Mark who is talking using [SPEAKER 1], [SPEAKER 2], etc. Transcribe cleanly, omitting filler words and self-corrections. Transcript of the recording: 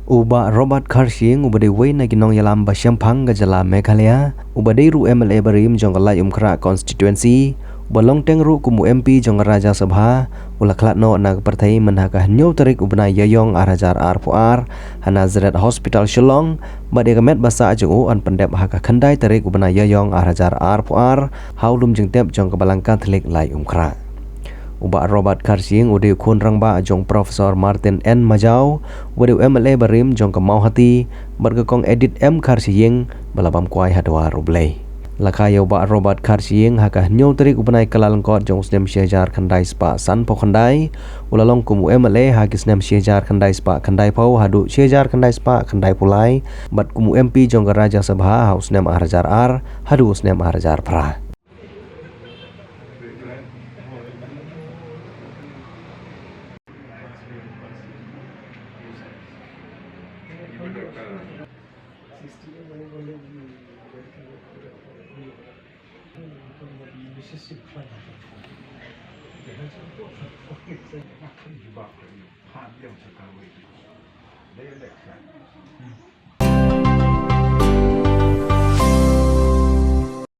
[SPEAKER 1] Uba Robert Kharsing ubade wayna ginong yalam basyampang gajala Meghalaya ubade ru MLA barim jongalai umkra constituency balong teng ru kumu MP jong Raja Sabha ulaklatno nag partai menhaka nyo tarik ubna yayong arajar arpuar hanazret hospital Shillong bade gamet basa ajung an pendep haka khandai tarik ubna yayong arajar arpuar haulum jengtep jong kabalangka telik lai umkra. Uba Robert Kharsing ude kun rangba jong Profesor Martin N Majau ude MLA barim jong ke Mauhati bergekong edit M Kharsing balabam kuai hadwa rublei. Lakaya uba Robert Kharsing haka nyo terik ubanai kalalengkot jong snem syejar khandai spa san po khandai ulalong kumu MLA haki snem syejar khandai spa khandai pau hadu syejar khandai spa khandai pulai bat kumu MP jong ke Raja Sabha haus snem arajar ar hadu snem arajar pra.